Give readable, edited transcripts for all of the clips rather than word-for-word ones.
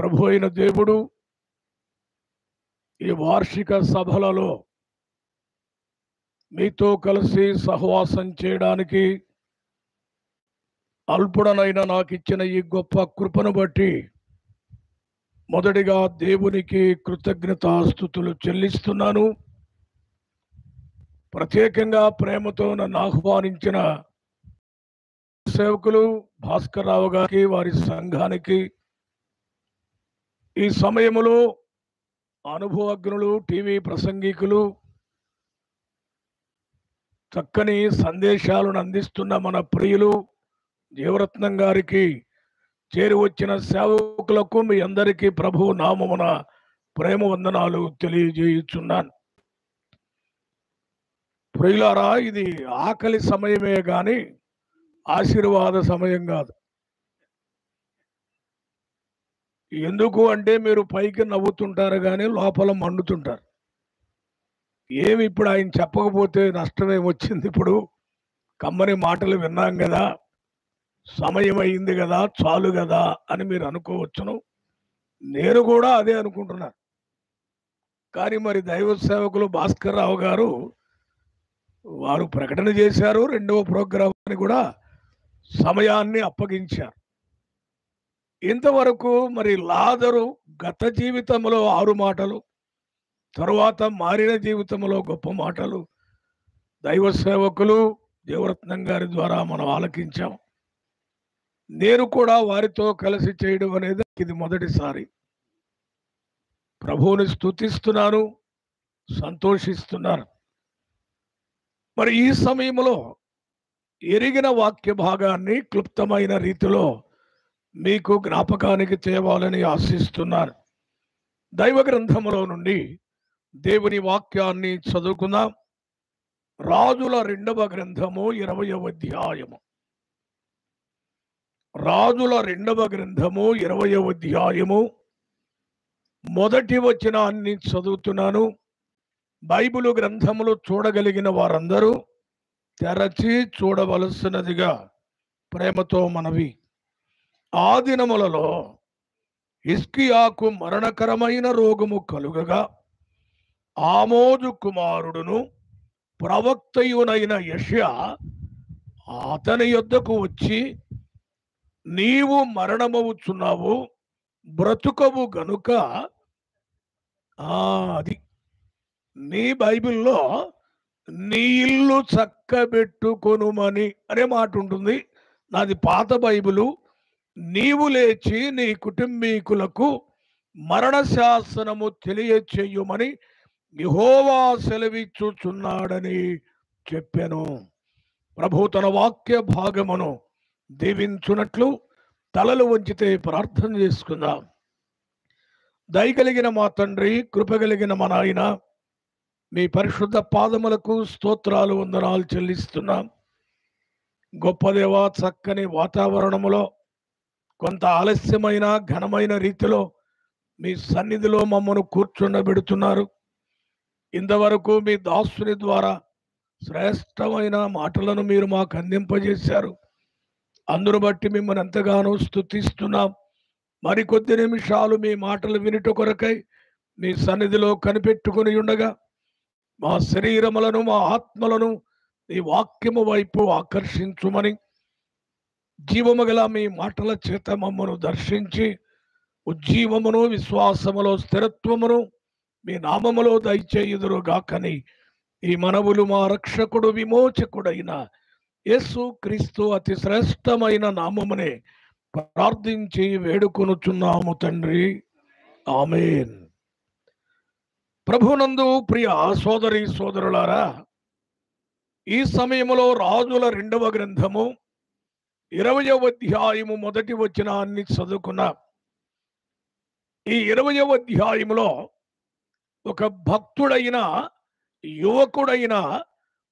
ప్రభు అయిన దేవుడు ఈ వార్షిక సభలలో మీతో కలిసి సహవాసం చేయడానికి అల్పుడనైన నాకు ఇచ్చిన ఈ గొప్ప కృపను బట్టి మొదటిగా దేవునికి కృతజ్ఞతాస్తుతులు చెల్లిస్తున్నాను. ప్రత్యేకంగా ప్రేమతో నన్ను ఆహ్వానించిన సేవకులు భాస్కర్ రావు గారికి, వారి సంఘానికి, ఈ సమయంలో అనుభవజ్ఞులు, టీవీ ప్రసంగికులు, చక్కని సందేశాలను అందిస్తున్న మన ప్రియులు జీవరత్నం గారికి, చేరి వచ్చిన సేవకులకు మీ అందరికీ ప్రభు నామమున ప్రేమ వందనాలు తెలియజేయుచున్నాను. ప్రియులారా, ఇది ఆకలి సమయమే గాని ఆశీర్వాద సమయం కాదు. ఎందుకు అంటే మీరు పైకి నవ్వుతుంటారు కానీ లోపల మండుతుంటారు. ఏమి ఇప్పుడు ఆయన చెప్పకపోతే నష్టమే వచ్చింది, ఇప్పుడు కమ్మని మాటలు విన్నాం కదా, సమయం అయింది కదా, చాలు కదా అని మీరు అనుకోవచ్చును. నేను కూడా అదే అనుకుంటున్నాను. కానీ మరి దైవ సేవకులు భాస్కర్ రావు గారు వారు ప్రకటన చేశారు, రెండవ ప్రోగ్రాంని కూడా సమయాన్ని అప్పగించారు. ఇంతవరకు మరి లాజరు గత జీవితంలో 6 మాటలు, తరువాత మారిన జీవితంలో గొప్ప మాటలు దైవ సేవకులు జీవరత్నం గారి ద్వారా మనం ఆలకించాం. నేను కూడా వారితో కలిసి చేయడం అనేది ఇది మొదటిసారి. ప్రభువుని స్తుతిస్తున్నాను, సంతోషిస్తున్నాను. మరి ఈ సమయంలో ఎరిగిన వాక్య భాగాన్ని క్లుప్తమైన రీతిలో మీకు జ్ఞాపకానికి తేవాలని ఆశిస్తున్నాను. దైవ గ్రంథములో నుండి దేవుని వాక్యాన్ని చదువుకుందాం. రాజుల 2వ గ్రంథము 20వ అధ్యాయము. రాజుల 2వ గ్రంథము 20వ అధ్యాయము మొదటి వచనాన్ని చదువుతున్నాను. బైబిలు గ్రంథములు చూడగలిగిన వారందరూ తెరచి చూడవలసినదిగా ప్రేమతో మనవి. ఆ దినములలో హిజ్కియాకు మరణకరమైన రోగము కలుగగా ఆమోజు కుమారుడును ప్రవక్తయునైన యెషయా అతని యొద్దకు వచ్చి, నీవు మరణమవుచున్నావు, బ్రతుకవు గనుక అది నీ బైబిల్లో నీ ఇల్లు చక్కబెట్టుకొనుమని అనే మాట ఉంటుంది. నాది పాత బైబిలు. నీవు లేచి నీ కుటుంబీకులకు మరణ శాసనము తెలియచేయుమని యెహోవా సెలవిచ్చుచున్నాడని చెప్పాను. ప్రభు తన వాక్య భాగమును దీవించునట్లు తలలు వంచితే ప్రార్థన చేసుకుందాం. దయగలిగిన మా తండ్రి, కృపగలిగిన మా నాయన, మీ పరిశుద్ధ పాదములకు స్తోత్రాలు, వందనాలు చెల్లిస్తున్నాం. గొప్ప దేవా, చక్కని వాతావరణములో కొంత ఆలస్యమైన ఘనమైన రీతిలో మీ సన్నిధిలో మమ్మను కూర్చుండబెడుతున్నారు. ఇంతవరకు మీ దాసుని ద్వారా శ్రేష్టమైన మాటలను మీరు మాకు అందింపజేశారు. అందును బట్టి మిమ్మల్ని ఎంతగానో స్తుతిస్తున్నాం. మరికొద్ది నిమిషాలు మీ మాటలు వినుట కొరకై మీ సన్నిధిలో కనిపెట్టుకుని ఉండగా మా శరీరములను, మా ఆత్మలను ఈ వాక్యము వైపు ఆకర్షించుమని, జీవము గల మీ మాటల చేత మమ్మను దర్శించి ఉజ్జీవమును, విశ్వాసములో స్థిరత్వమును మీ నామములో దయచేయుదురుగాకని ఈ మనవులు మా రక్షకుడు, విమోచకుడైన యేసు క్రీస్తు అతి శ్రేష్టమైన నామమునే ప్రార్థించి వేడుకొనుచున్నాము తండ్రి, ఆమేన్. ప్రభునందు ప్రియ సోదరి సోదరులారా, ఈ సమయంలో రాజుల 2వ గ్రంథము 20వ అధ్యాయము మొదటి వచనాన్ని చదువుకున్నాం. ఈ 20వ అధ్యాయములో ఒక భక్తుడైన యువకుడైన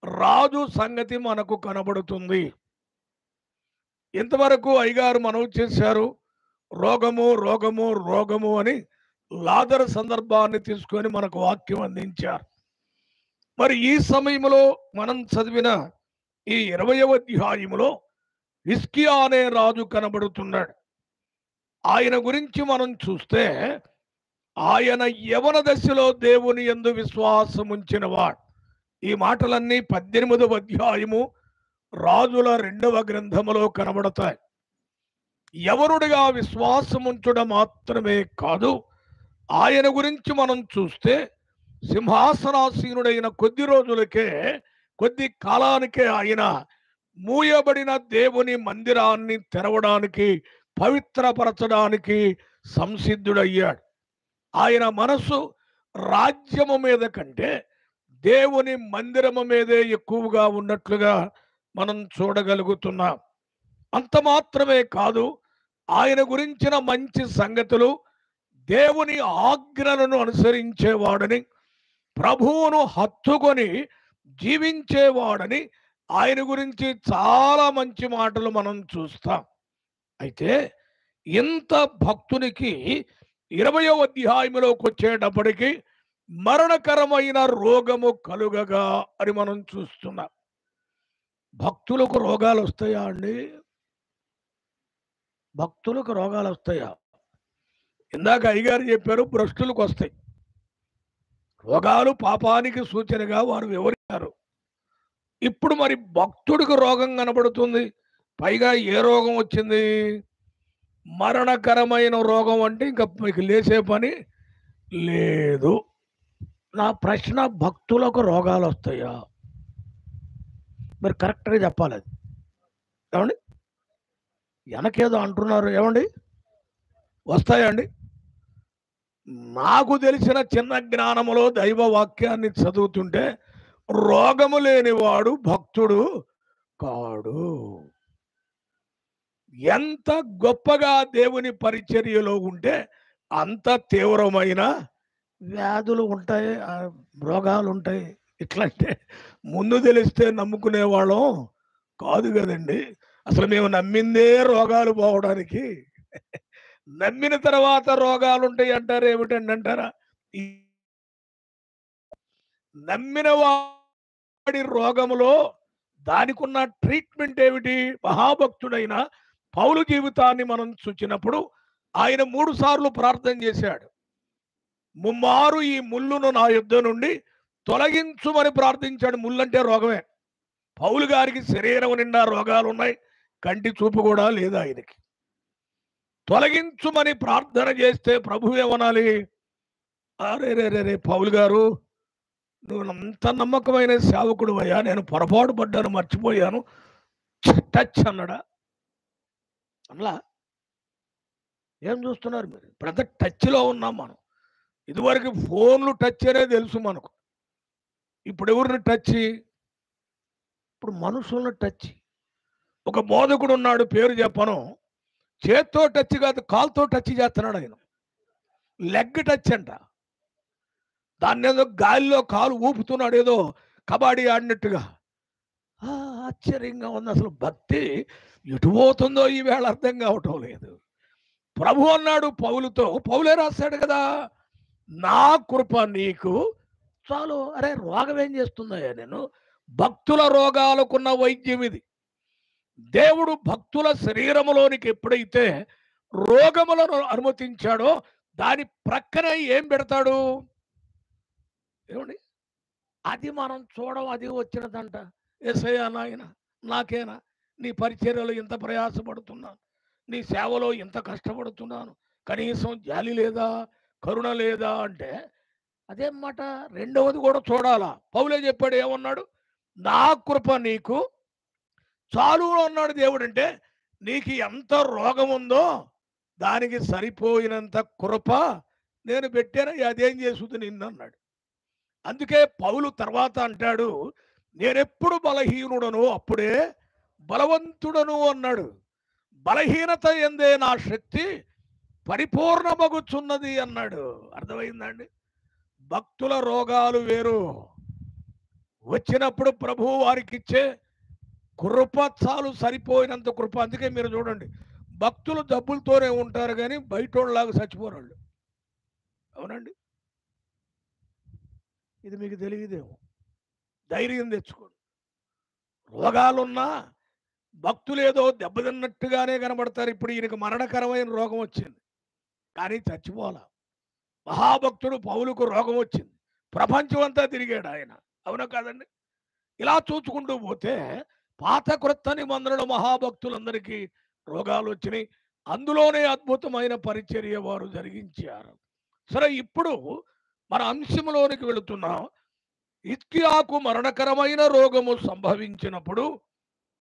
రాజు సంగతి మనకు కనబడుతుంది. ఇంతవరకు అయ్యగారు మనవి చేశారు, రోగము రోగము రోగము అని లాజరు సందర్భాన్ని తీసుకొని మనకు వాక్యం అందించారు. మరి ఈ సమయంలో మనం చదివిన ఈ 20వ అధ్యాయములో హిజ్కియా అనే రాజు కనబడుతున్నాడు. ఆయన గురించి మనం చూస్తే ఆయన యవన దశలో దేవుని యందు విశ్వాసం ఉంచినవాడు. ఈ మాటలన్నీ 18వ అధ్యాయము రాజుల 2వ గ్రంథములో కనబడతాయి. యవనుడిగా విశ్వాసం ఉంచడం మాత్రమే కాదు, ఆయన గురించి మనం చూస్తే సింహాసనాసీనుడైన కొద్ది రోజులకే, కొద్ది కాలానికే ఆయన మూయబడిన దేవుని మందిరాన్ని తెరవడానికి, పవిత్రపరచడానికి సంసిద్ధుడయ్యాడు. ఆయన మనసు రాజ్యము మీద కంటే దేవుని మందిరము మీదే ఎక్కువగా ఉన్నట్లుగా మనం చూడగలుగుతున్నాం. అంత మాత్రమే కాదు, ఆయన గురించిన మంచి సంగతులు, దేవుని ఆజ్ఞలను అనుసరించేవాడని, ప్రభువును హత్తుకొని జీవించేవాడని ఆయన గురించి చాలా మంచి మాటలు మనం చూస్తాం. అయితే ఇంత భక్తునికి 20వ అధ్యాయంలోకి వచ్చేటప్పటికి మరణకరమైన రోగము కలుగగా అని మనం చూస్తున్నాం. భక్తులకు రోగాలు వస్తాయా అండి? భక్తులకు రోగాలు వస్తాయా? ఇందాక అయ్యగారు చెప్పారు, భ్రష్టులకు వస్తాయి రోగాలు. పాపానికి సూచనగా వారు వివరించారు. ఇప్పుడు మరి భక్తుడికి రోగం కనబడుతుంది, పైగా ఏ రోగం వచ్చింది? మరణకరమైన రోగం. అంటే ఇంకా మీకు లేచే పని లేదు. నా ప్రశ్న, భక్తులకు రోగాలు వస్తాయా? మీరు కరెక్ట్గా చెప్పాలి. అది ఏమండి? వెనకేదో అంటున్నారు, ఏమండి? వస్తాయండి. నాకు తెలిసిన చిన్న జ్ఞానములో దైవ వాక్యాన్ని చదువుతుంటే రోగము లేనివాడు భక్తుడు కాడు. ఎంత గొప్పగా దేవుని పరిచర్యలో ఉంటే అంత తీవ్రమైన వ్యాధులు ఉంటాయి, రోగాలు ఉంటాయి. ఇట్లంటే ముందు తెలిస్తే నమ్ముకునే వాళ్ళం కాదు కదండి. అసలు మేము నమ్మిందే రోగాలు పోవడానికి. నమ్మిన తర్వాత రోగాలు ఉంటాయి అంటారు ఏమిటండి అంటారా? నమ్మిన వాడి రోగములో దానికున్న ట్రీట్మెంట్ ఏమిటి? మహాభక్తుడైన పౌలు జీవితాన్ని మనం చూచినప్పుడు ఆయన 3 సార్లు ప్రార్థన చేశాడు. ముమ్మారు ఈ ముళ్ళును నా యుద్ధ నుండి తొలగించుమని ప్రార్థించాడు. ముళ్ళంటే రోగమే. పౌలు గారికి శరీరం నిండా రోగాలు ఉన్నాయి, కంటి చూపు కూడా లేదు ఆయనకి. తొలగించుమని ప్రార్థన చేస్తే ప్రభు ఏమనాలి? అరే రే రే రే పౌలు గారు, నువ్వు అంత నమ్మకమైన సేవకుడు అయ్యా, నేను పొరపాటు పడ్డాను, మర్చిపోయాను, టచ్ అన్నాడా? అలా ఏం చూస్తున్నారు మీరు? ఇప్పుడంతా టచ్లో ఉన్నాం మనం. ఇదివరకు ఫోన్లు టచ్ అనే తెలుసు మనకు. ఇప్పుడు ఎవరిని టచ్? ఇప్పుడు మనుషులను టచ్. ఒక బోధకుడు ఉన్నాడు, పేరు చెప్పను. చేత్తో టచ్ కాదు, కాలుతో టచ్ చేస్తున్నాడు ఆయన. లెగ్ టచ్ అంట. దాన్ని ఏదో గాలిలో కాలు ఊపుతున్నాడు, ఏదో కబడ్డీ ఆడినట్టుగా. ఆశ్చర్యంగా ఉంది. అసలు భక్తి ఎటు పోతుందో ఈవేళ అర్థం కావటం లేదు. ప్రభు అన్నాడు పౌలుతో, పౌలే రాశాడు కదా, నా కృప నీకు చాలు. అరే రోగం ఏం చేస్తుందయ్యా? నేను భక్తుల రోగాలకున్న వైద్యం ఇది. దేవుడు భక్తుల శరీరములోనికి ఎప్పుడైతే రోగములను అనుమతించాడో దాని ప్రక్కన ఏం పెడతాడు? ఏమండి? అది మనం చూడం. అది వచ్చినదంట. యేసయ్యా నాయన, నాకేనా నీ పరిచర్యలో ఇంత ప్రయాసపడుతున్నాను, నీ సేవలో ఇంత కష్టపడుతున్నాను, కనీసం జాలి లేదా, కరుణ లేదా అంటే అదేం మాట? రెండవది కూడా చూడాలా. పౌలే చెప్పాడు, ఏమన్నాడు? నా కృప నీకు చాలు అన్నాడు దేవుడు. అంటే నీకు ఎంత రోగం ఉందో దానికి సరిపోయినంత కృప నేను పెట్టాను, అదేం చేసుది నిన్ను అన్నాడు. అందుకే పౌలు తర్వాత అంటాడు, నేనెప్పుడు బలహీనుడను అప్పుడే బలవంతుడను అన్నాడు. బలహీనత ఎందే నా శక్తి పరిపూర్ణమగుచున్నది అన్నాడు. అర్థమైందండి? భక్తుల రోగాలు వేరు. వచ్చినప్పుడు ప్రభువు వారికి ఇచ్చే కృప చాలు, సరిపోయినంత కృప. అందుకే మీరు చూడండి, భక్తులు డబ్బులతోనే ఉంటారు కానీ బయటోళ్ళలాగా చచ్చిపోరాళ్ళు. అవునండి? ఇది మీకు తెలియదేమో. ధైర్యం తెచ్చుకోండి. రోగాలున్నా భక్తులేదో దెబ్బతిన్నట్టుగానే కనబడతారు. ఇప్పుడు ఈయనకు మరణకరమైన రోగం వచ్చింది, కానీ చచ్చిపోలా. మహాభక్తుడు పౌలుకు రోగం వచ్చింది, ప్రపంచం అంతా తిరిగాడు ఆయన. అవునా కాదండి? ఇలా చూసుకుంటూ పోతే పాత క్రొత్త నిబంధనల మహాభక్తులందరికీ రోగాలు వచ్చినాయి. అందులోనే అద్భుతమైన పరిచర్య వారు జరిగించారు. సరే, ఇప్పుడు మన అంశంలోనికి వెళుతున్నాం. హిజ్కియాకు మరణకరమైన రోగము సంభవించినప్పుడు